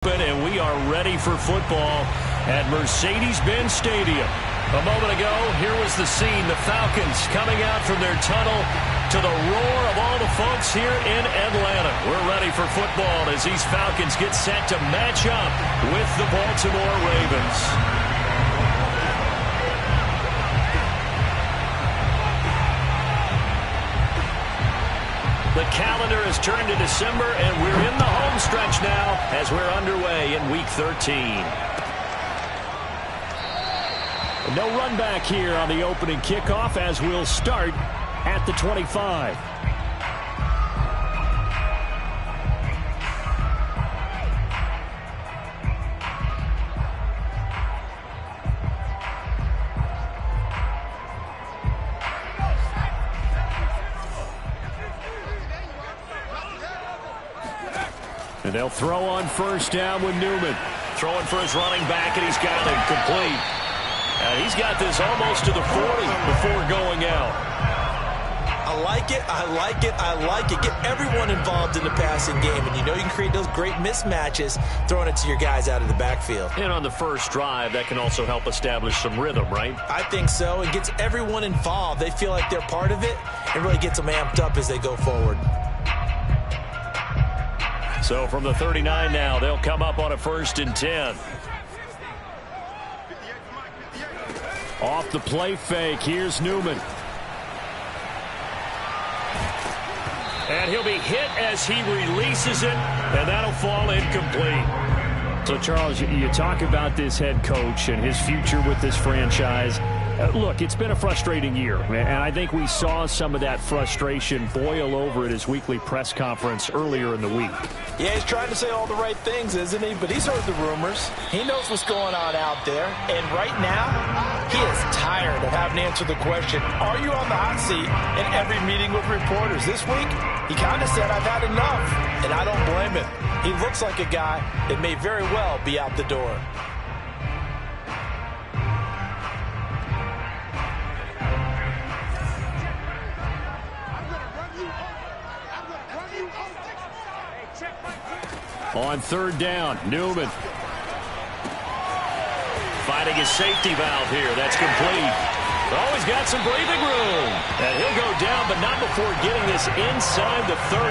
And we are ready for football at Mercedes-Benz Stadium. A moment ago, here was the scene. The Falcons coming out from their tunnel to the roar of all the folks here in Atlanta. We're ready for football as these Falcons get set to match up with the Baltimore Ravens. The calendar has turned to December, and we're in the home stretch now as we're underway in Week 13. No run back here on the opening kickoff as we'll start at the 25. And they'll throw on first down with Newman. Throwing for his running back, and he's got it complete. He's got this almost to the 40 before going out. I like it, I like it, I like it. Get everyone involved in the passing game, and you know you can create those great mismatches throwing it to your guys out of the backfield. And on the first drive, that can also help establish some rhythm, right? I think so. It gets everyone involved. They feel like they're part of it, and really gets them amped up as they go forward. So from the 39 now, they'll come up on a 1st and 10. Off the play fake, here's Newman. And he'll be hit as he releases it, and that'll fall incomplete. So, Charles, you talk about this head coach and his future with this franchise. Look, it's been a frustrating year, and I think we saw some of that frustration boil over at his weekly press conference earlier in the week. Yeah, he's trying to say all the right things, isn't he? But he's heard the rumors. He knows what's going on out there. And right now, he is tired of having to answer the question, are you on the hot seat in every meeting with reporters? This week, he kind of said, I've had enough. And I don't blame him. He looks like a guy that may very well be out the door. On 3rd down, Newman. Finding his safety valve here. That's complete. Oh, he's got some breathing room. And he'll go down, but not before getting this inside the 30.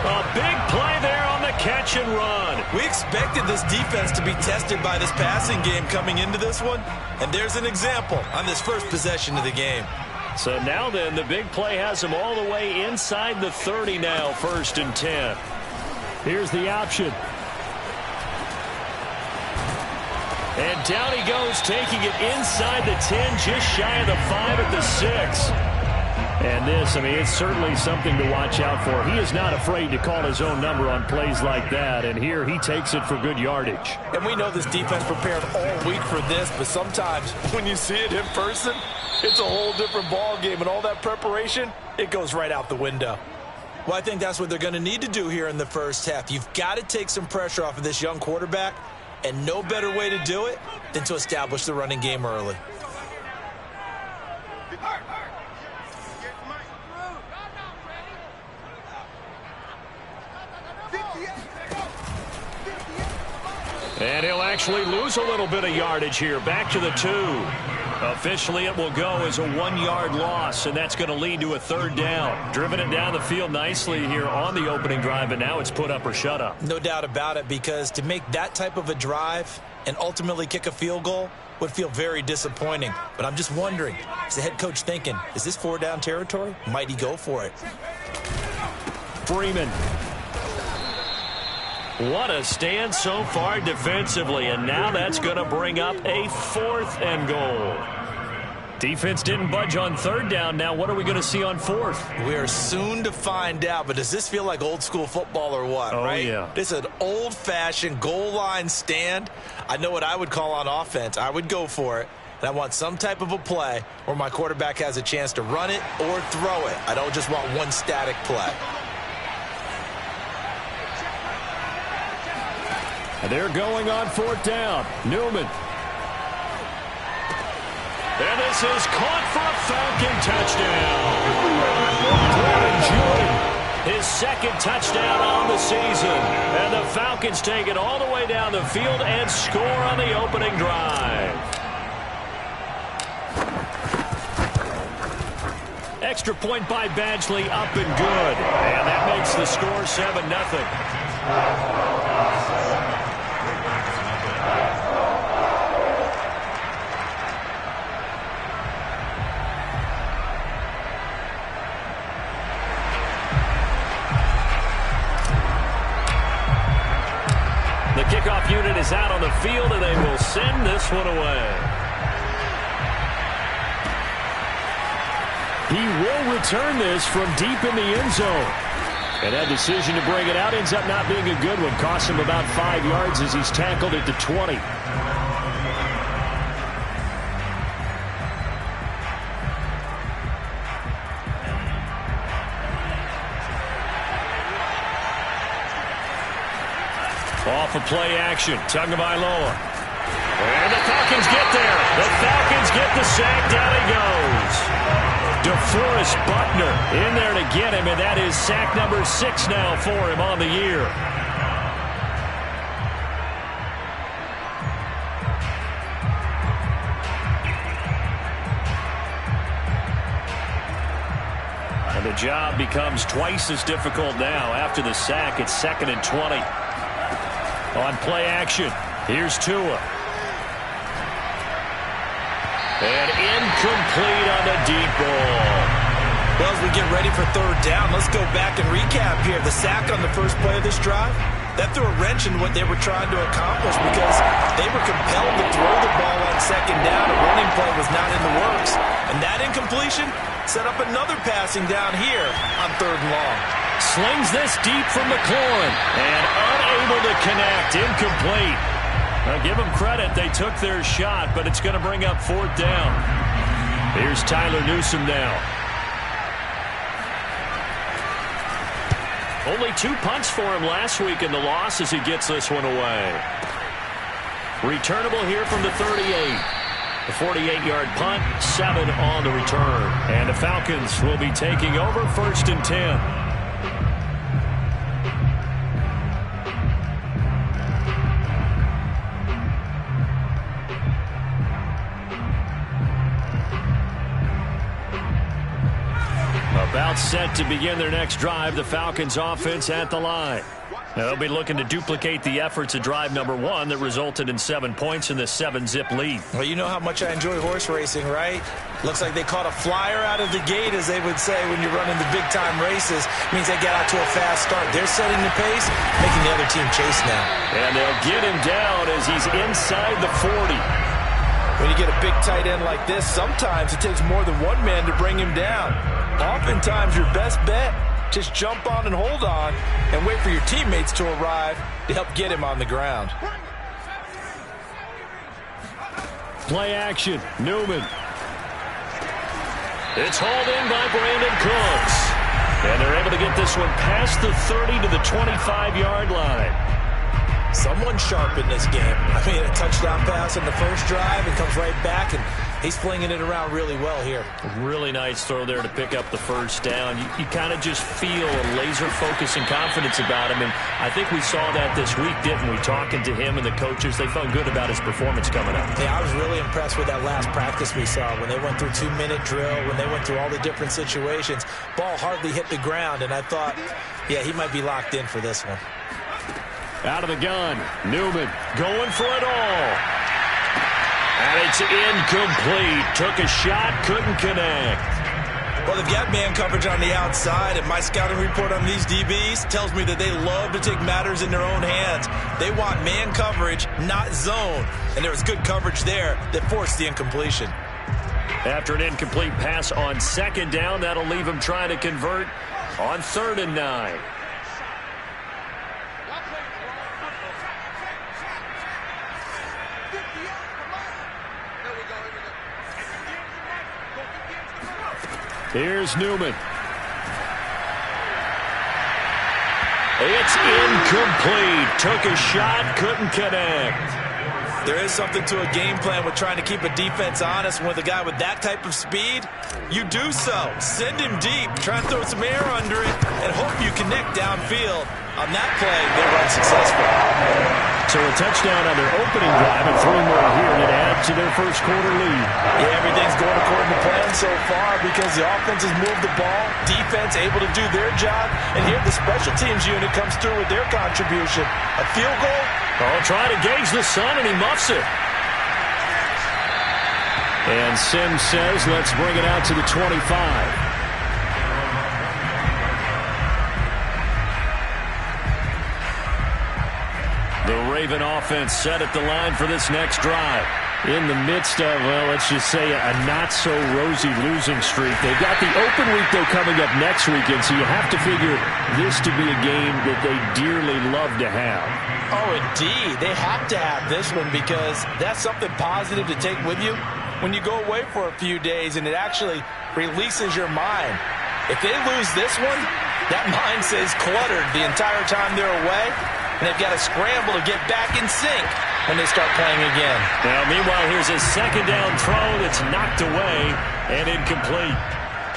A big play there on the catch and run. We expected this defense to be tested by this passing game coming into this one. And there's an example on this first possession of the game. So now then, the big play has him all the way inside the 30 now, 1st and 10. Here's the option. And down he goes, taking it inside the 10, just shy of the 5 at the 6. And this, I mean, it's certainly something to watch out for. He is not afraid to call his own number on plays like that, and here he takes it for good yardage. And we know this defense prepared all week for this, but sometimes when you see it in person, it's a whole different ball game, and all that preparation, it goes right out the window. Well, I think that's what they're going to need to do here in the first half. You've got to take some pressure off of this young quarterback, and no better way to do it than to establish the running game early. And he'll actually lose a little bit of yardage here. Back to the 2. Officially, it will go as a 1-yard loss, and that's going to lead to a 3rd down. Driven it down the field nicely here on the opening drive, and now it's put up or shut up. No doubt about it, because to make that type of a drive and ultimately kick a field goal would feel very disappointing. But I'm just wondering, is the head coach thinking, is this 4-down territory? Might he go for it? Freeman. What a stand so far defensively, and now that's going to bring up a 4th and goal. Defense didn't budge on 3rd down. Now what are we going to see on 4th? We are soon to find out, but does this feel like old school football or what, right? Yeah. This is an old-fashioned goal line stand. I know what I would call on offense. I would go for it, and I want some type of a play where my quarterback has a chance to run it or throw it. I don't just want one static play. They're going on 4th down. Newman. And this is caught for a Falcon touchdown. Jordan his second touchdown on the season. And the Falcons take it all the way down the field and score on the opening drive. Extra point by Badgley, up and good. And that makes the score 7-0. The kickoff unit is out on the field, and they will send this one away. He will return this from deep in the end zone. And that decision to bring it out ends up not being a good one. Costs him about 5 yards as he's tackled at the 20. Off of play action, Tagovailoa. And the Falcons get there. The Falcons get the sack. Down he goes. DeForest Buckner in there to get him, and that is sack number 6 now for him on the year. And the job becomes twice as difficult now. After the sack, it's 2nd and 20. On play action, here's Tua. And incomplete on the deep ball. Well, as we get ready for third down, let's go back and recap here. The sack on the first play of this drive, that threw a wrench in what they were trying to accomplish because they were compelled to throw the ball on second down. A running play was not in the works. And that incompletion set up another passing down here on 3rd and long. Slings this deep from McLaurin and unable to connect. Incomplete. Now give them credit. They took their shot, but it's going to bring up 4th down. Here's Tyler Newsome now. Only 2 punts for him last week in the loss as he gets this one away. Returnable here from the 38. The 48-yard punt, 7 on the return. And the Falcons will be taking over 1st and 10. About set to begin their next drive, the Falcons offense at the line. They'll be looking to duplicate the efforts of drive number 1 that resulted in 7 points in the 7-zip lead. Well, you know how much I enjoy horse racing, right? Looks like they caught a flyer out of the gate, as they would say when you're running the big-time races. Means they get out to a fast start. They're setting the pace, making the other team chase now. And they'll get him down as he's inside the 40. When you get a big tight end like this, sometimes it takes more than one man to bring him down. Oftentimes, your best bet, just jump on and hold on and wait for your teammates to arrive to help get him on the ground. Play action, Newman. It's hauled in by Brandon Cooks. And they're able to get this one past the 30 to the 25-yard line. Someone sharp in this game. I mean, a touchdown pass on the first drive and comes right back, and he's flinging it around really well here. Really nice throw there to pick up the first down. You kind of just feel a laser focus and confidence about him, and I think we saw that this week, didn't we? Talking to him and the coaches, they felt good about his performance coming up. Yeah, I was really impressed with that last practice we saw when they went through 2-minute drill, when they went through all the different situations. Ball hardly hit the ground, and I thought, yeah, he might be locked in for this one. Out of the gun, Newman going for it all. And it's incomplete. Took a shot, couldn't connect. Well, they've got man coverage on the outside, and my scouting report on these DBs tells me that they love to take matters in their own hands. They want man coverage, not zone. And there was good coverage there that forced the incompletion. After an incomplete pass on 2nd down, that'll leave him trying to convert on 3rd and 9. Here's Newman. It's incomplete. Took a shot, couldn't connect. There is something to a game plan with trying to keep a defense honest. With a guy with that type of speed, you do so. Send him deep. Try and throw some air under it and hope you connect downfield. On that play, they were unsuccessful. So a touchdown on their opening drive and 3 more here to add to their first quarter lead. Yeah, everything's going according to plan so far because the offense has moved the ball, defense able to do their job, and here the special teams unit comes through with their contribution. A field goal? Oh, trying to gauge the sun, and he muffs it. And Sims says, let's bring it out to the 25. The Raven offense set at the line for this next drive. In the midst of, well, let's just say a not-so-rosy losing streak. They've got the open week, though, coming up next weekend, so you have to figure this to be a game that they dearly love to have. Oh, indeed. They have to have this one because that's something positive to take with you when you go away for a few days, and it actually releases your mind. If they lose this one, that mind stays cluttered the entire time they're away, and they've got to scramble to get back in sync when they start playing again. Now, meanwhile, here's a second down throw that's knocked away and incomplete.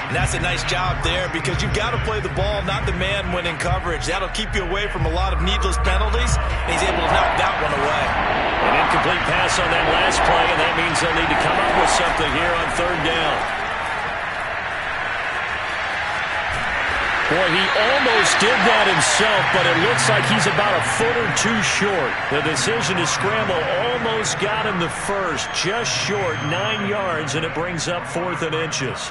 And that's a nice job there because you've got to play the ball, not the man when in coverage. That'll keep you away from a lot of needless penalties, and he's able to knock that one away. An incomplete pass on that last play, and that means they'll need to come up with something here on third down. Boy, he almost did that himself, but it looks like he's about a foot or two short. The decision to scramble almost got him the first, just short, 9 yards, and it brings up 4th and inches.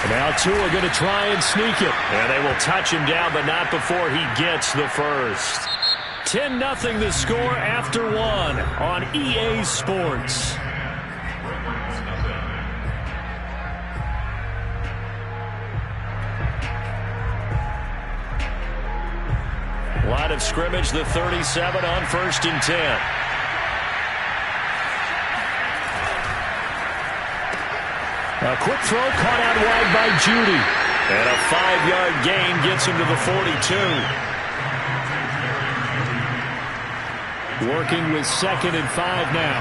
Now Tua going to try and sneak it. And they will touch him down, but not before he gets the first. 10-0 the score after 1 on EA Sports. Line of scrimmage, the 37 on 1st and 10. A quick throw caught out wide by Judy. And a 5-yard gain gets him to the 42. Working with 2nd and 5 now.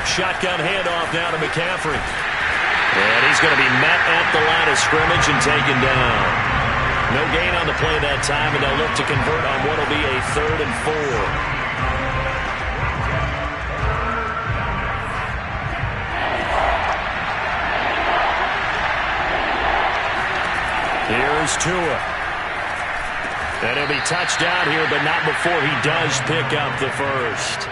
Shotgun handoff now to McCaffrey. And he's going to be met at the line of scrimmage and taken down. No gain on the play that time, and they'll look to convert on what will be a 3rd and 4. Here's Tua. And he'll be touched down here, but not before he does pick up the first.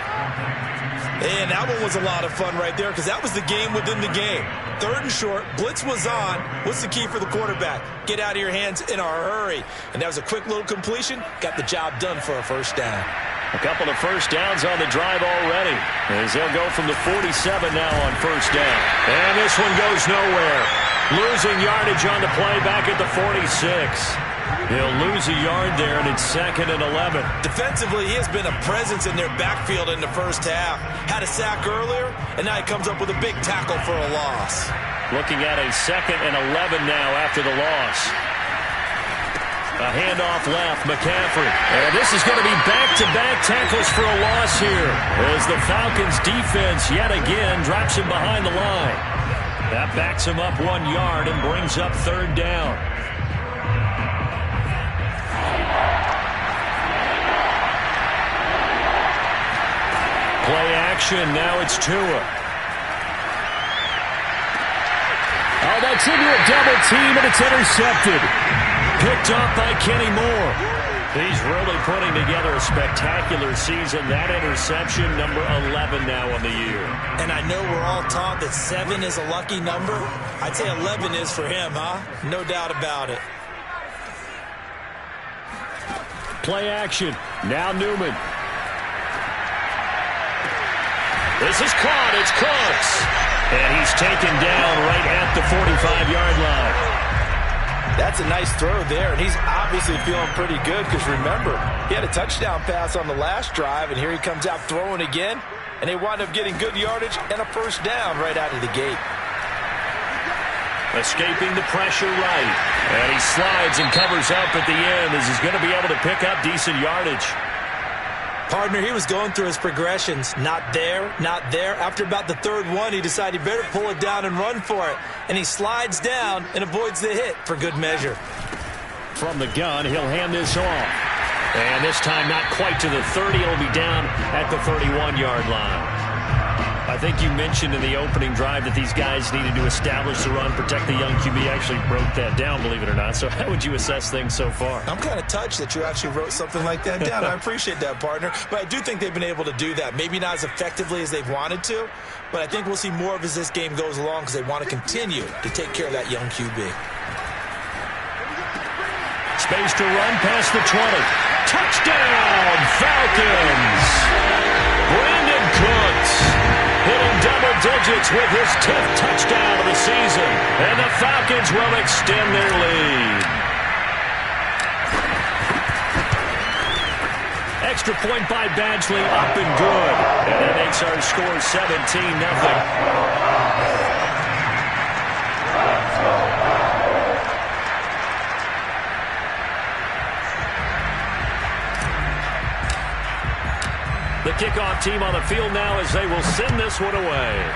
And that one was a lot of fun right there because that was the game within the game. 3rd and short, blitz was on. What's the key for the quarterback? Get out of your hands in a hurry. And that was a quick little completion. Got the job done for a first down. A couple of first downs on the drive already, as they'll go from the 47 now on first down. And this one goes nowhere. Losing yardage on the play back at the 46. He'll lose a yard there, and it's 2nd and 11. Defensively, he has been a presence in their backfield in the first half. Had a sack earlier, and now he comes up with a big tackle for a loss. Looking at a 2nd and 11 now after the loss. A handoff left, McCaffrey. And this is going to be back-to-back tackles for a loss here, as the Falcons' defense yet again drops him behind the line. That backs him up 1 yard and brings up 3rd down. Play action, now it's Tua. Oh, that's into a double team, and it's intercepted. Picked up by Kenny Moore. He's really putting together a spectacular season. That interception, number 11 now on the year. And I know we're all taught that 7 is a lucky number. I'd say 11 is for him, huh? No doubt about it. Play action, now Newman. This is caught. It's Cooks. And he's taken down right at the 45-yard line. That's a nice throw there, and he's obviously feeling pretty good because, remember, he had a touchdown pass on the last drive, and here he comes out throwing again, and they wind up getting good yardage and a first down right out of the gate. Escaping the pressure right. And he slides and covers up at the end as he's going to be able to pick up decent yardage. Partner, he was going through his progressions. Not there, not there. After about the third one, he decided he better pull it down and run for it. And he slides down and avoids the hit for good measure. From the gun, he'll hand this off. And this time not quite to the 30. It'll be down at the 31-yard line. I think you mentioned in the opening drive that these guys needed to establish the run, protect the young QB. Actually broke that down, believe it or not. So how would you assess things so far? I'm kind of touched that you actually wrote something like that down. I appreciate that, partner. But I do think they've been able to do that. Maybe not as effectively as they've wanted to, but I think we'll see more of as this game goes along because they want to continue to take care of that young QB. Space to run past the 20. Touchdown, Falcons! Brandon Cooks hitting double digits with his 10th touchdown of the season. And the Falcons will extend their lead. Extra point by Badgley, up and good. And that makes our score 17-0. The kickoff team on the field now as they will send this one away.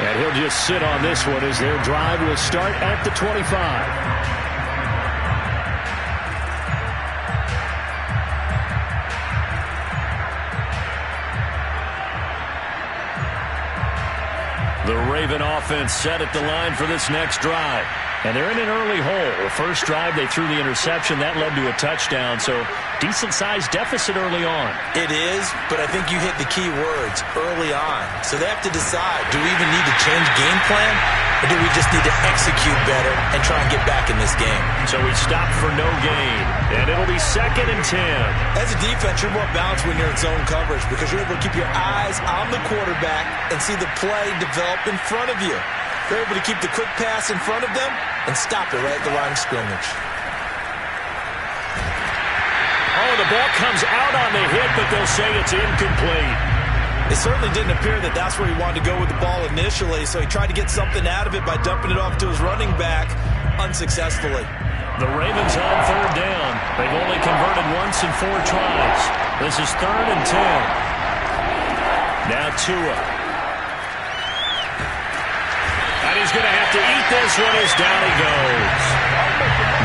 And he'll just sit on this one as their drive will start at the 25. The Raven offense set at the line for this next drive. And they're in an early hole. The first drive, they threw the interception. That led to a touchdown. So decent-sized deficit early on. It is, but I think you hit the key words, early on. So they have to decide, do we even need to change game plan? Or do we just need to execute better and try and get back in this game? So we stop for no gain. And it'll be 2nd and 10. As a defense, you're more balanced when you're in zone coverage because you're able to keep your eyes on the quarterback and see the play develop in front of you. They're able to keep the quick pass in front of them and stop it right at the line of scrimmage. Oh, the ball comes out on the hit, but they'll say it's incomplete. It certainly didn't appear that that's where he wanted to go with the ball initially, so he tried to get something out of it by dumping it off to his running back unsuccessfully. The Ravens on 3rd down. They've only converted once in 4 tries. This is 3rd and 10. Now Tua. And he's going to have to eat this one as down he goes.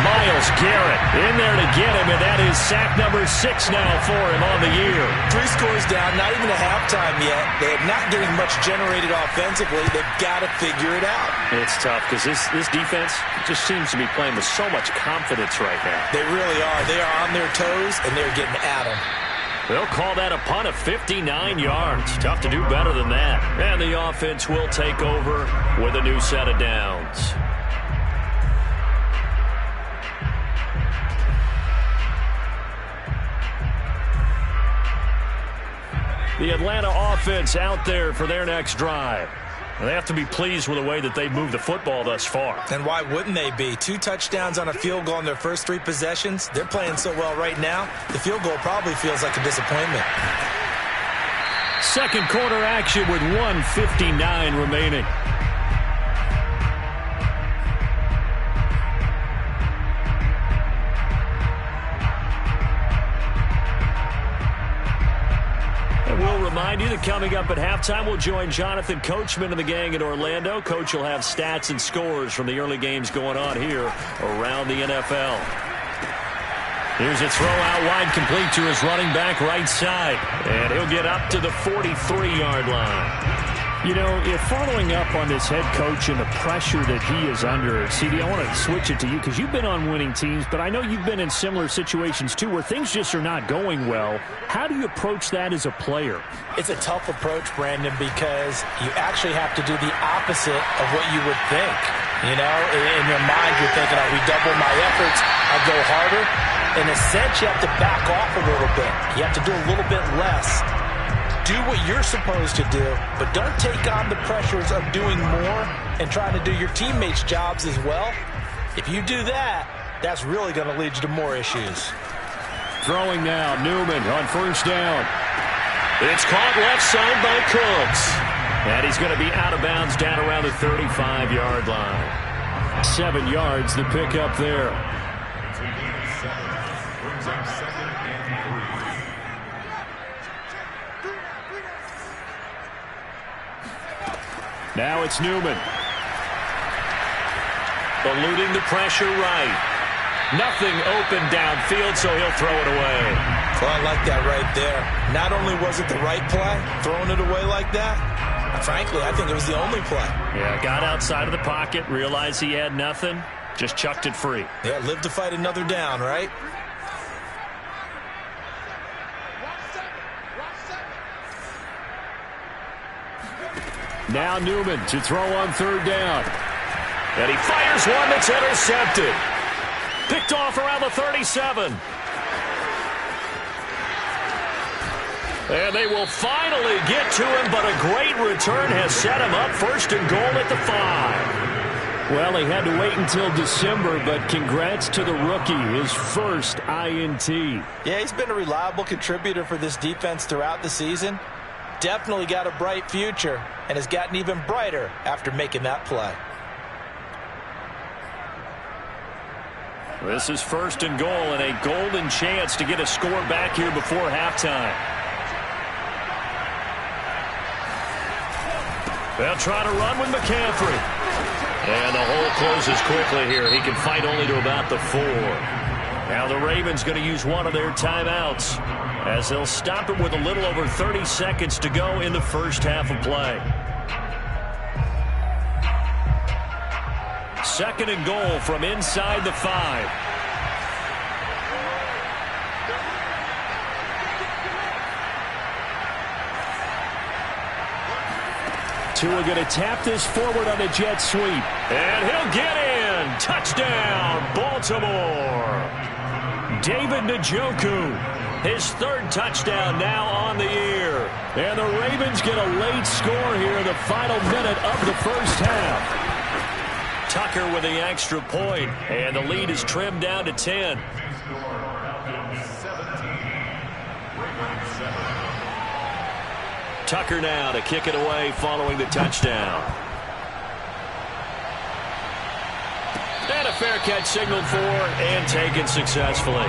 Myles Garrett in there to get him, and that is sack number 6 now for him on the year. 3 scores down, not even a halftime yet. They're not getting much generated offensively. They've got to figure it out. It's tough because this defense just seems to be playing with so much confidence right now. They really are. They are on their toes, and they're getting at them. They'll call that a punt of 59 yards. Tough to do better than that. And the offense will take over with a new set of downs. The Atlanta offense out there for their next drive. They have to be pleased with the way that they've moved the football thus far. And why wouldn't they be? 2 touchdowns on a field goal in their first 3 possessions. They're playing so well right now, the field goal probably feels like a disappointment. Second quarter action with 1:59 remaining. We'll remind you that coming up at halftime, we'll join Jonathan Coachman and the gang in Orlando. Coach will have stats and scores from the early games going on here around the NFL. Here's a throw out wide, complete to his running back right side. And he'll get up to the 43-yard line. You know, if following up on this head coach and the pressure that he is under, CD, I want to switch it to you because you've been on winning teams, but I know you've been in similar situations too where things just are not going well. How do you approach that as a player? It's a tough approach, Brandon, because you actually have to do the opposite of what you would think. You know, in your mind, you're thinking, I redouble my efforts, I go harder. In a sense, you have to back off a little bit. You have to do a little bit less. do what you're supposed to do, but don't take on the pressures of doing more and trying to do your teammates' jobs as well. If you do that, that's really going to lead you to more issues. Throwing now, Newman on first down. It's caught left side by Cooks. And he's going to be out of bounds down around the 35-yard line. 7 yards the pick up there. Now it's Newman. Eluding the pressure right. Nothing open downfield, so he'll throw it away. Well, I like that right there. Not only was it the right play, throwing it away like that, frankly, I think it was the only play. Yeah, got outside of the pocket, realized he had nothing, just chucked it free. Yeah, live to fight another down, right? Now Newman to throw on third down. And he fires one that's intercepted. Picked off around the 37. And they will finally get to him, but a great return has set him up first and goal at the 5. Well, he had to wait until December, but congrats to the rookie, his first INT. Yeah, he's been a reliable contributor for this defense throughout the season. Definitely got a bright future and has gotten even brighter after making that play. This is first and goal and a golden chance to get a score back here before halftime. They'll try to run with McCaffrey. And the hole closes quickly here. He can fight only to about the 4. Now the Ravens going to use one of their timeouts as they'll stop him with a little over 30 seconds to go in the first half of play. Second and goal from inside the 5. Tua going to tap this forward on a jet sweep. And he'll get in. Touchdown, Baltimore. David Njoku, his third touchdown now on the year. And the Ravens get a late score here in the final minute of the first half. Tucker with the extra point, and the lead is trimmed down to 10. Tucker now to kick it away following the touchdown. And a fair catch signaled for and taken successfully.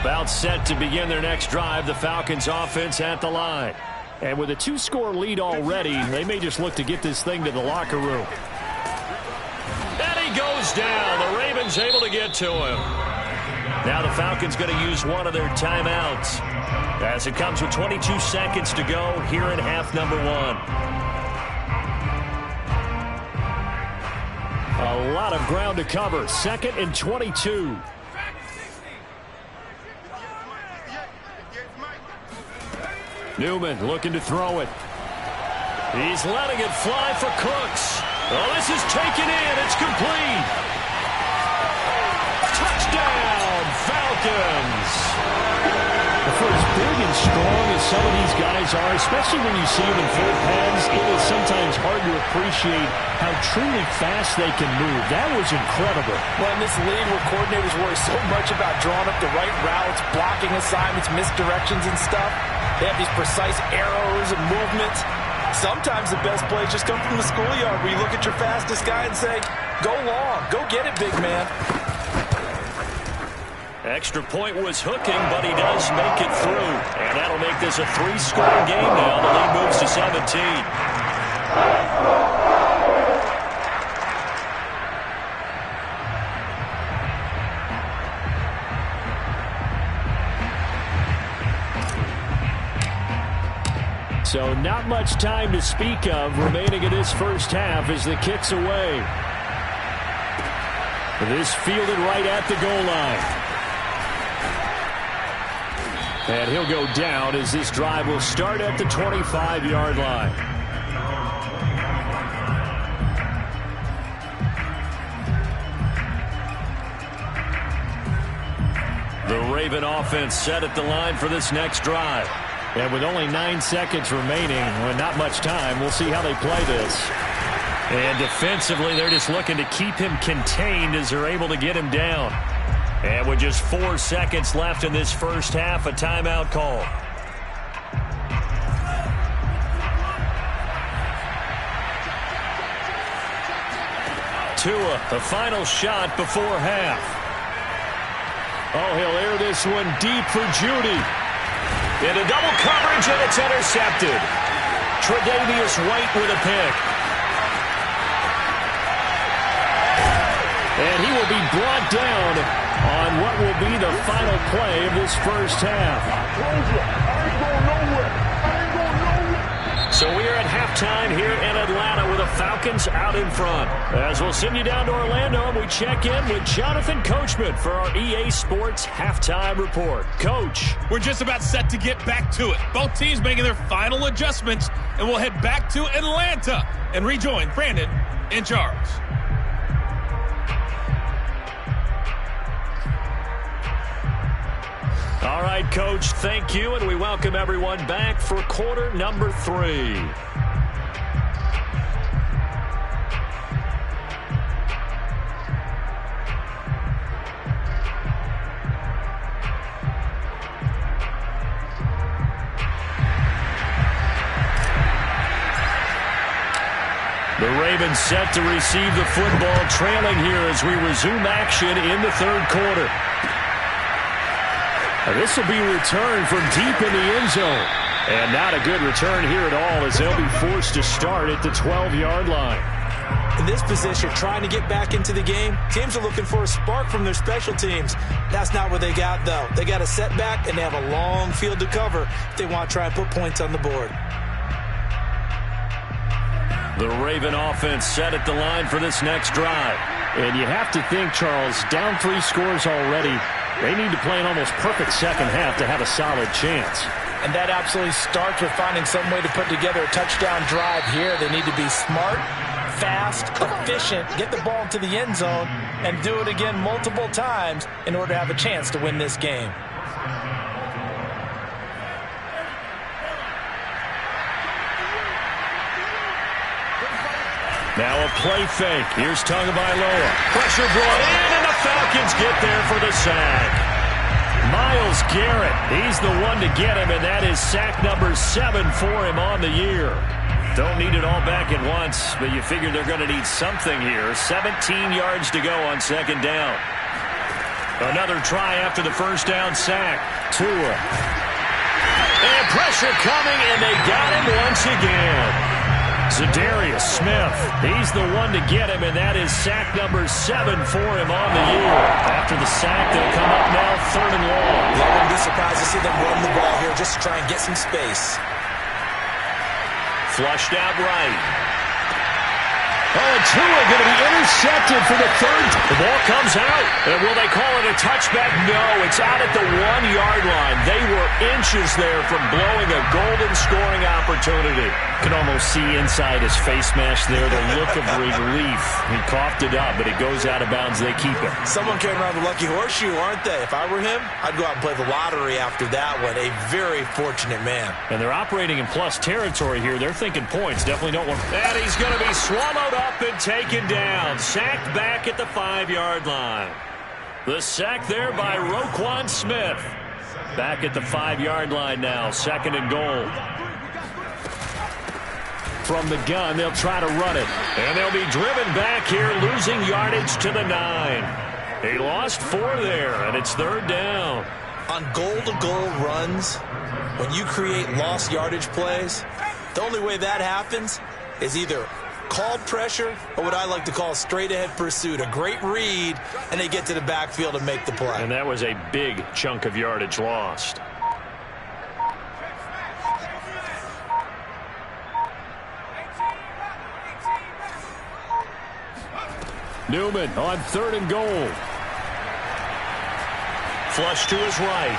About set to begin their next drive, the Falcons offense at the line. And with a 2-score lead already, they may just look to get this thing to the locker room. And he goes down. The Ravens able to get to him. Now the Falcons going to use one of their timeouts as it comes with 22 seconds to go here in half number 1. A lot of ground to cover. 2nd and 22. Newman looking to throw it. He's letting it fly for Cooks. Oh, this is taken in. It's complete. Touchdown, Falcons. For as big and strong as some of these guys are, especially when you see them in full pads, it is sometimes hard to appreciate how truly fast they can move. That was incredible. Well, in this league where coordinators worry so much about drawing up the right routes, blocking assignments, misdirections and stuff, they have these precise arrows and movements. Sometimes the best plays just come from the schoolyard where you look at your fastest guy and say, go long, go get it, big man. Extra point was hooking, but he does make it through. And that'll make this a 3-score game now. The lead moves to 17. So not much time to speak of remaining in this first half as the kick's away. This fielded right at the goal line. And he'll go down as this drive will start at the 25-yard line. The Raven offense set at the line for this next drive. And with only 9 seconds remaining, well, not much time, we'll see how they play this. And defensively, they're just looking to keep him contained as they're able to get him down. And with just 4 seconds left in this first half, a timeout call. Tua, the final shot before half. Oh, he'll air this one deep for Judy. Into double coverage, and it's intercepted. Tre'Davious White with a pick. And he will be brought down on what will be the final play of this first half. So we are at halftime here in Atlanta with the Falcons out in front. As we'll send you down to Orlando, and we check in with Jonathan Coachman for our EA Sports Halftime Report. Coach. We're just about set to get back to it. Both teams making their final adjustments, and we'll head back to Atlanta and rejoin Brandon and Charles. All right, Coach, thank you, and we welcome everyone back for quarter number 3. The Ravens set to receive the football, trailing here as we resume action in the third quarter. This will be returned from deep in the end zone. And not a good return here at all, as they'll be forced to start at the 12-yard line. In this position, trying to get back into the game, teams are looking for a spark from their special teams. That's not what they got, though. They got a setback, and they have a long field to cover if they want to try and put points on the board. The Raven offense set at the line for this next drive. And you have to think, Charles, down 3 scores already. They need to play an almost perfect second half to have a solid chance. And that absolutely starts with finding some way to put together a touchdown drive here. They need to be smart, fast, efficient, get the ball into the end zone, and do it again multiple times in order to have a chance to win this game. Now a play fake. Here's Tagovailoa. Pressure brought in, and the Falcons get there for the sack. Myles Garrett, he's the one to get him, and that is sack number 7 for him on the year. Don't need it all back at once, but you figure they're going to need something here. 17 yards to go on second down. Another try after the first down sack. Tua. And pressure coming, and they got him once again. Za'Darius Smith, he's the one to get him, and that is sack number 7 for him on the year. After the sack, they'll come up now 3rd and long. I wouldn't be surprised to see them run the ball here just to try and get some space. Flushed out right. Oh, and Tua going to be intercepted for the 3rd. The ball comes out. And will they call it a touchback? No, it's out at the 1-yard line. They were inches there from blowing a golden scoring opportunity. You can almost see inside his face mask there the look of relief. He coughed it up, but it goes out of bounds. They keep it. Someone carrying around the lucky horseshoe, aren't they? If I were him, I'd go out and play the lottery after that one. A very fortunate man. And they're operating in plus territory here. They're thinking points. Definitely don't want. And he's going to be swallowed up and taken down. Sacked back at the 5-yard line. The sack there by Roquan Smith. Back at the 5-yard line now. 2nd and goal. From the gun, they'll try to run it. And they'll be driven back here, losing yardage to the 9. They lost 4 there, and it's 3rd down. On goal-to-goal runs, when you create lost yardage plays, the only way that happens is either called pressure or what I like to call straight-ahead pursuit. A great read, and they get to the backfield and make the play. And that was a big chunk of yardage lost. Newman on 3rd and goal. Flush to his right.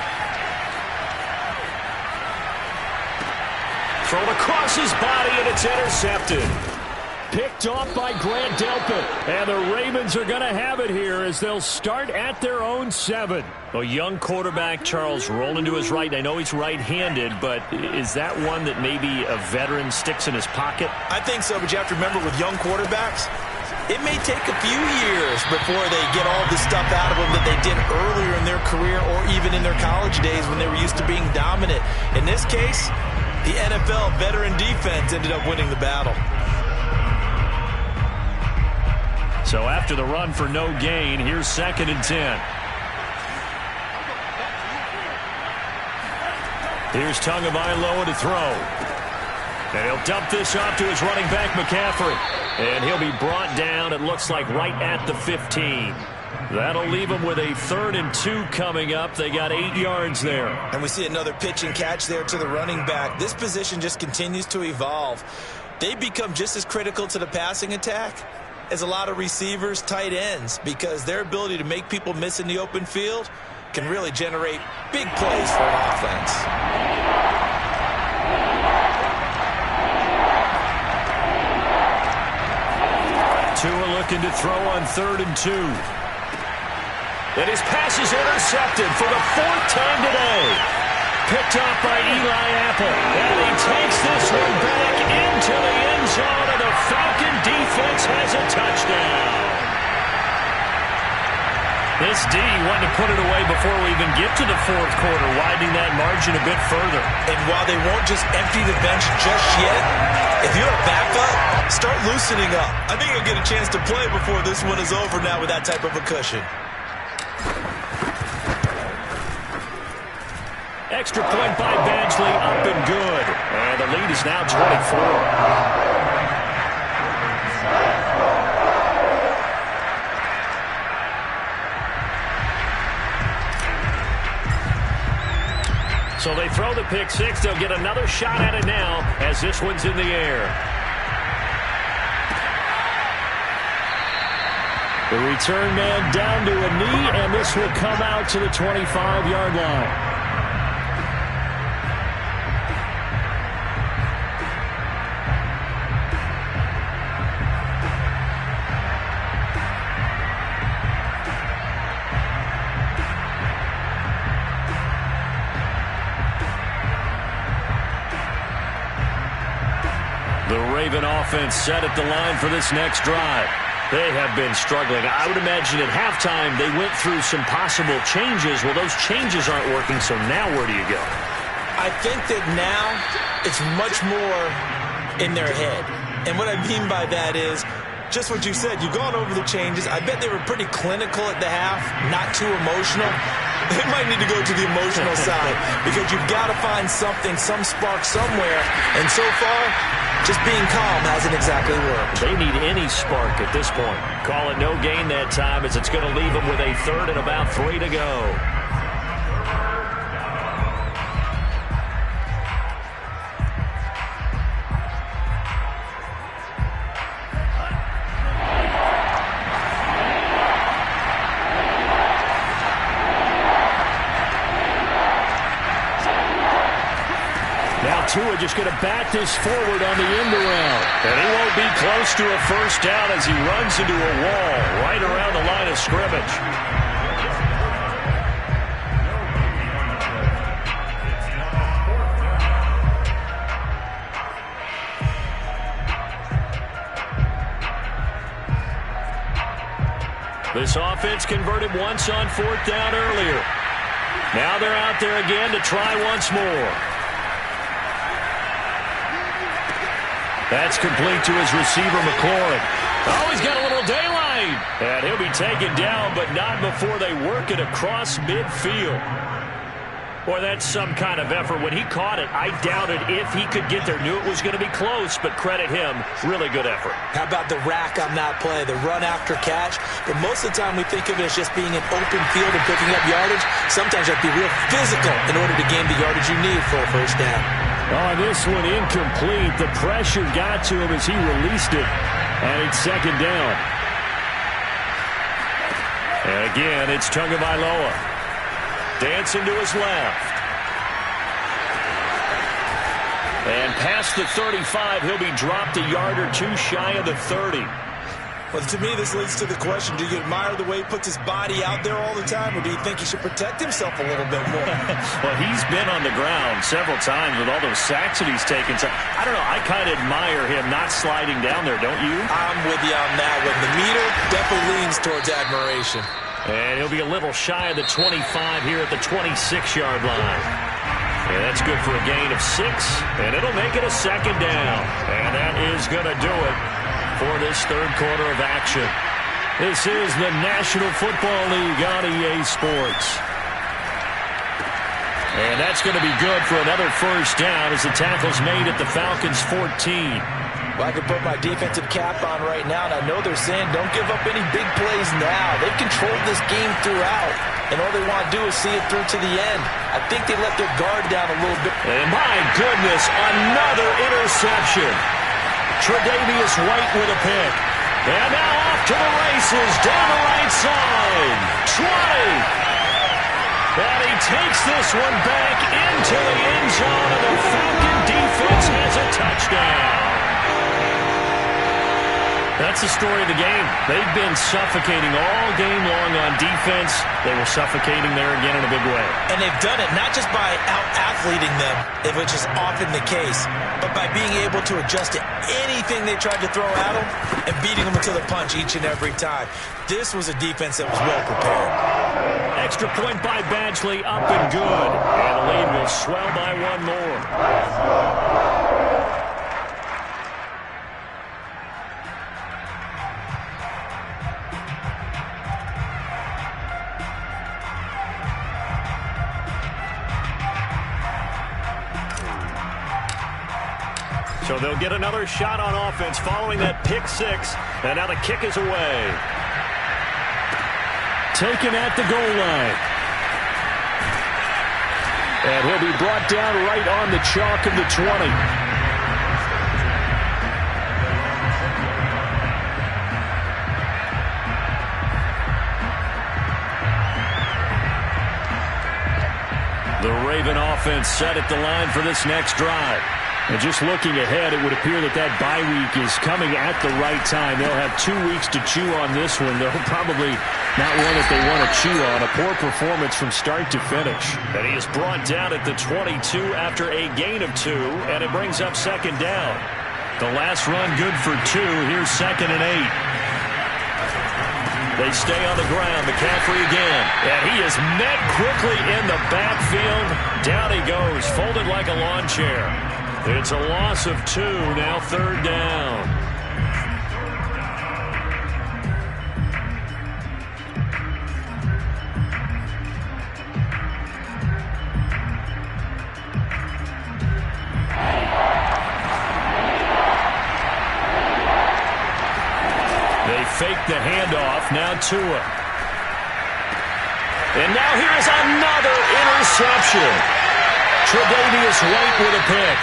Thrown across his body, and it's intercepted. picked off by Grant Delpit. And the Ravens are going to have it here as they'll start at their own 7. A young quarterback, Charles, rolling to his right. I know he's right-handed, but is that one that maybe a veteran sticks in his pocket? I think so, but you have to remember with young quarterbacks, it may take a few years before they get all the stuff out of them that they did earlier in their career or even in their college days when they were used to being dominant. In this case, the NFL veteran defense ended up winning the battle. So after the run for no gain, here's 2nd and 10. Here's Tagovailoa to throw. And he'll dump this off to his running back, McCaffrey. And he'll be brought down, it looks like, right at the 15. That'll leave them with a 3rd and 2 coming up. They got 8 yards there. And we see another pitch and catch there to the running back. This position just continues to evolve. They become just as critical to the passing attack as a lot of receivers, tight ends, because their ability to make people miss in the open field can really generate big plays for an offense. Tua looking to throw on 3rd and 2. And his pass is intercepted for the 4th time today. Picked off by Eli Apple. And he takes this one back into the end zone, and the Falcon defense has a touchdown. This D wanted to put it away before we even get to the 4th quarter, widening that margin a bit further. And while they won't just empty the bench just yet, if you're a backup, start loosening up. I think you'll get a chance to play before this one is over now with that type of a cushion. Extra point by Badgley, up and good. And the lead is now 24. So they throw the pick 6. They'll get another shot at it now as this one's in the air. The return man down to a knee, and this will come out to the 25-yard line. The Raven offense set at the line for this next drive. They have been struggling. I would imagine at halftime they went through some possible changes. Well, those changes aren't working, so now where do you go? I think that now it's much more in their head. And what I mean by that is just what you said. You've gone over the changes. I bet they were pretty clinical at the half, not too emotional. They might need to go to the emotional side because you've got to find something, some spark somewhere. And so far, just being calm hasn't exactly worked. They need any spark at this point. Call it no gain that time as it's going to leave them with a 3rd and about 3 to go. Tua just going to bat this forward on the end around. And he won't be close to a first down as he runs into a wall right around the line of scrimmage. This offense converted once on 4th down earlier. Now they're out there again to try once more. That's complete to his receiver, McLaurin. Oh, he's got a little daylight. And he'll be taken down, but not before they work it across midfield. Boy, that's some kind of effort. When he caught it, I doubted if he could get there. Knew it was going to be close, but credit him. Really good effort. How about the rack on that play, the run after catch? But most of the time we think of it as just being an open field and picking up yardage. Sometimes you have to be real physical in order to gain the yardage you need for a first down. Oh, this one incomplete. The pressure got to him as he released it. And it's 2nd down. And again, it's Tagovailoa. Dancing to his left. And past the 35. He'll be dropped a yard or two shy of the 30. Well, to me, this leads to the question, do you admire the way he puts his body out there all the time, or do you think he should protect himself a little bit more? Well, he's been on the ground several times with all those sacks that he's taken. So, I don't know. I kind of admire him not sliding down there, don't you? I'm with you on that one. The meter definitely leans towards admiration. And he'll be a little shy of the 25 here at the 26-yard line. Yeah, that's good for a gain of 6, and it'll make it a second down. And that is going to do it for this third quarter of action. This is the National Football League on EA Sports. And that's going to be good for another first down as the tackle's made at the Falcons' 14. Well, I can put my defensive cap on right now, and I know they're saying don't give up any big plays now. They've controlled this game throughout, and all they want to do is see it through to the end. I think they let their guard down a little bit. And my goodness, another interception. Tre'Davious White with a pick. And now off to the races down the right side. 20. And he takes this one back into the end zone, and the Falcon defense has a touchdown. That's the story of the game. They've been suffocating all game long on defense. They were suffocating there again in a big way. And they've done it not just by out-athleting them, which is often the case, but by being able to adjust to anything they tried to throw at them and beating them to the punch each and every time. This was a defense that was well prepared. Extra point by Badgley, up and good. And the lead will swell by one more. So they'll get another shot on offense following that pick 6. And now the kick is away. Taken at the goal line. And he'll be brought down right on the chalk of the 20. The Raven offense set at the line for this next drive. And just looking ahead, it would appear that bye week is coming at the right time. They'll have 2 weeks to chew on this one. They'll probably not one that they want to chew on. A poor performance from start to finish. And he is brought down at the 22 after a gain of 2, and it brings up second down. The last run good for 2. Here's 2nd and 8. They stay on the ground. McCaffrey again. And he is met quickly in the backfield. Down he goes, folded like a lawn chair. It's a loss of 2, now third down. They fake the handoff, now Tua. And now here's another interception. Tre'Davious White with a pick.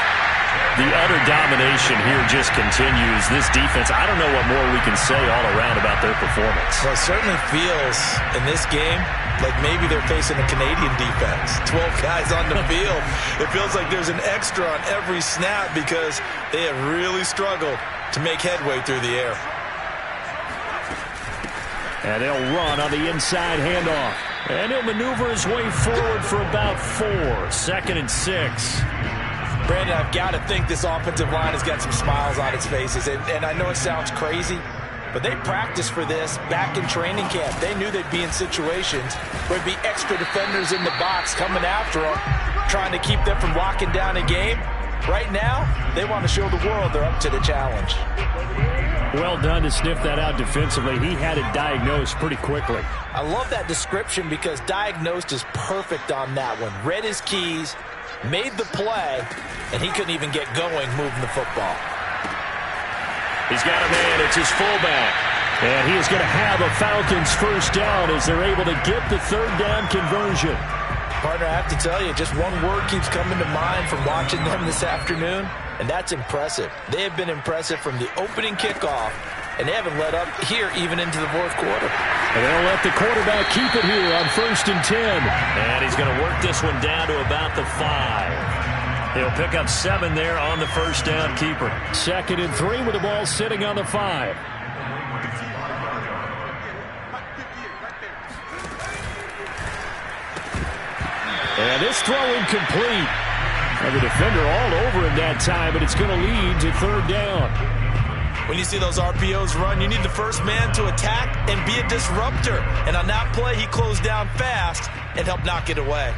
The utter domination here just continues. This defense, I don't know what more we can say all around about their performance. Well, it certainly feels in this game like maybe they're facing a Canadian defense. 12 guys on the field. It feels like there's an extra on every snap because they have really struggled to make headway through the air. And they'll run on the inside handoff. And he'll maneuver his way forward for about 4. 2nd and 6. Brandon, I've got to think this offensive line has got some smiles on its faces. And I know it sounds crazy, but they practiced for this back in training camp. They knew they'd be in situations where there'd be extra defenders in the box coming after them, trying to keep them from locking down a game. Right now, they want to show the world they're up to the challenge. Well done to sniff that out defensively. He had it diagnosed pretty quickly. I love that description because diagnosed is perfect on that one. Read his keys, made the play, and he couldn't even get going moving the football. He's got a man. It's his fullback. And he is going to have a Falcons first down as they're able to get the third down conversion. Partner, I have to tell you, just one word keeps coming to mind from watching them this afternoon, and that's impressive. They have been impressive from the opening kickoff, and they haven't let up here even into the fourth quarter. And they'll let the quarterback keep it here on 1st and 10. And he's going to work this one down to about the 5. He'll pick up 7 there on the first down keeper. 2nd and 3 with the ball sitting on the 5. And this throw incomplete. And the defender all over him that time, but it's going to lead to 3rd down. When you see those RPOs run, you need the first man to attack and be a disruptor. And on that play, he closed down fast and helped knock it away.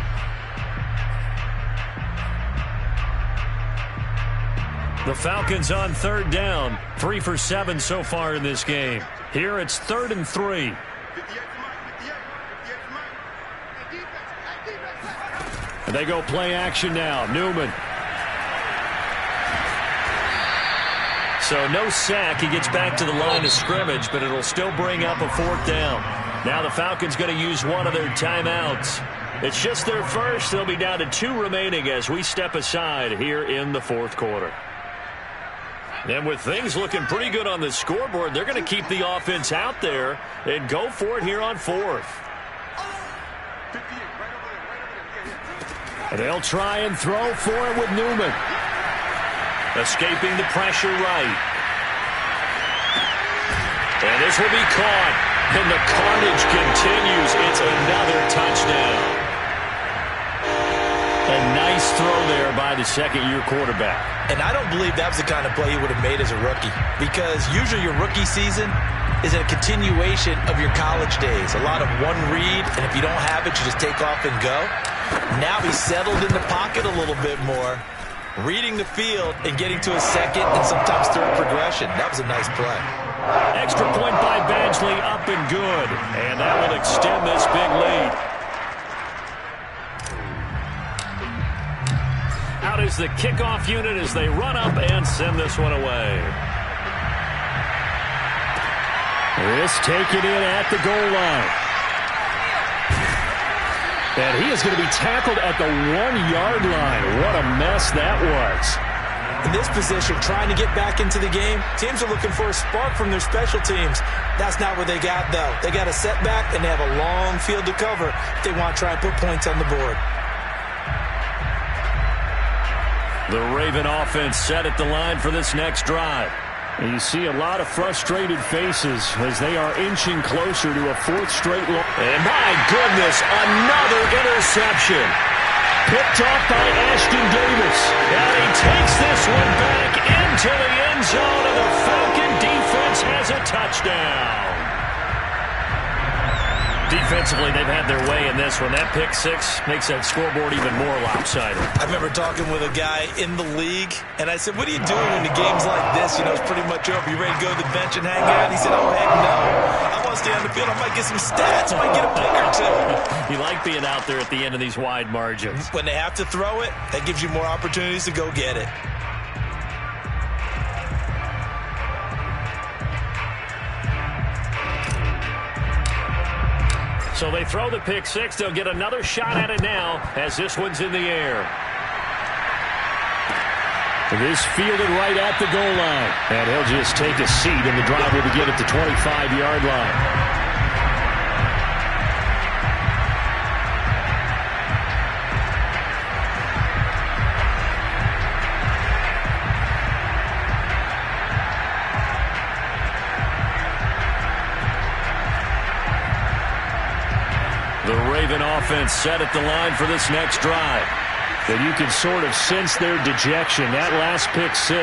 The Falcons on 3rd down. 3 for 7 so far in this game. Here it's 3rd and 3. And they go play action now. Newman. So no sack. He gets back to the line of scrimmage, but it'll still bring up a 4th down. Now the Falcons going to use one of their timeouts. It's just their first. They'll be down to 2 remaining as we step aside here in the 4th quarter. And with things looking pretty good on the scoreboard, they're going to keep the offense out there and go for it here on 4th. And they'll try and throw for it with Newman. Escaping the pressure right. And this will be caught. And the carnage continues. It's another touchdown. A nice throw there by the second-year quarterback. And I don't believe that was the kind of play he would have made as a rookie. Because usually your rookie season is a continuation of your college days. A lot of one read, and if you don't have it, you just take off and go. Now he's settled in the pocket a little bit more, reading the field and getting to a second and sometimes third progression. That was a nice play. Extra point by Badgley, up and good. And that will extend this big lead. Out is the kickoff unit as they run up and send this one away. This taken in at the goal line. And he is going to be tackled at the 1-yard line. What a mess that was. In this position, trying to get back into the game, teams are looking for a spark from their special teams. That's not what they got, though. They got a setback, and they have a long field to cover if they want to try and put points on the board. The Raven offense set at the line for this next drive. And you see a lot of frustrated faces as they are inching closer to a 4th straight loss. And my goodness, another interception. Picked off by Ashton Davis. And he takes this one back into the end zone, and the Falcon defense has a touchdown. Defensively, they've had their way in this one. That pick 6 makes that scoreboard even more lopsided. I remember talking with a guy in the league, and I said, what are you doing when the game's like this? You know, it's pretty much over. You ready to go to the bench and hang out? He said, oh, heck no. I want to stay on the field. I might get some stats. I might get a pick or 2. You like being out there at the end of these wide margins. When they have to throw it, that gives you more opportunities to go get it. So they throw the pick 6. They'll get another shot at it now as this one's in the air. This fielded right at the goal line. And he'll just take a seat, and the drive will begin at the 25-yard line. The Raven offense set at the line for this next drive. And you can sort of sense their dejection. That last pick 6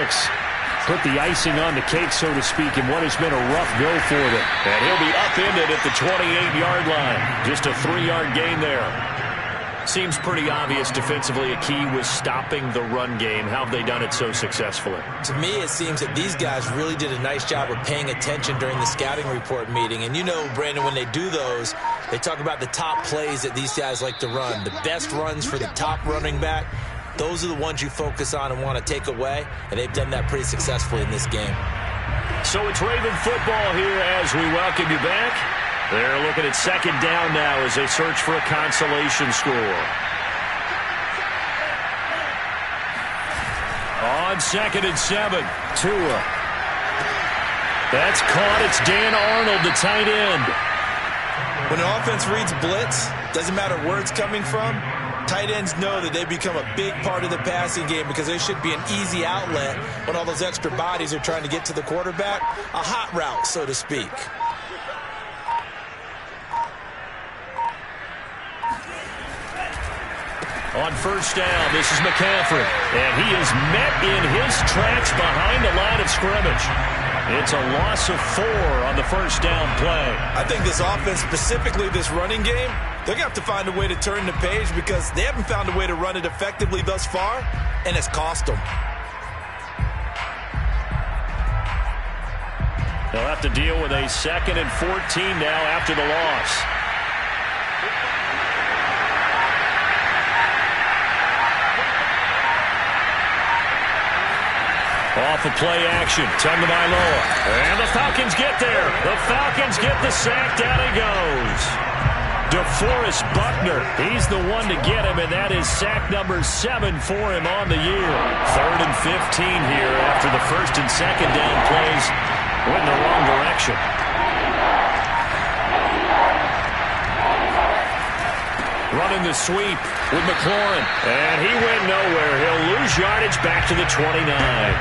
put the icing on the cake, so to speak, in what has been a rough go for them. And he'll be upended at the 28-yard line. Just a 3-yard gain there. Seems pretty obvious defensively a key was stopping the run game. How have they done it so successfully? To me, it seems that these guys really did a nice job of paying attention during the scouting report meeting. And you know, Brandon, when they do those, they talk about the top plays that these guys like to run. The best runs for the top running back, those are the ones you focus on and want to take away. And they've done that pretty successfully in this game. So it's Raven football here as we welcome you back. They're looking at 2nd down now as they search for a consolation score. On 2nd and 7, Tua. That's caught. It's Dan Arnold, the tight end. When an offense reads blitz, doesn't matter where it's coming from, Tight ends know that they become a big part of the passing game because they should be an easy outlet when all those extra bodies are trying to get to the quarterback. A hot route, so to speak. On first down, this is McCaffrey. And he is met in his tracks behind the line of scrimmage. It's a loss of 4 on the first down play. I think this offense, specifically this running game, they're going to have to find a way to turn the page because they haven't found a way to run it effectively thus far, and it's cost them. They'll have to deal with a 2nd and 14 now after the loss. Off of play action, Tagovailoa. And the Falcons get there. The Falcons get the sack. Down he goes. DeForest Buckner, he's the one to get him, and that is sack number 7 for him on the year. 3rd and 15 here after the 1st and 2nd down plays went in the wrong direction. Running the sweep with McLaurin, and he went nowhere. He'll lose yardage back to the 29.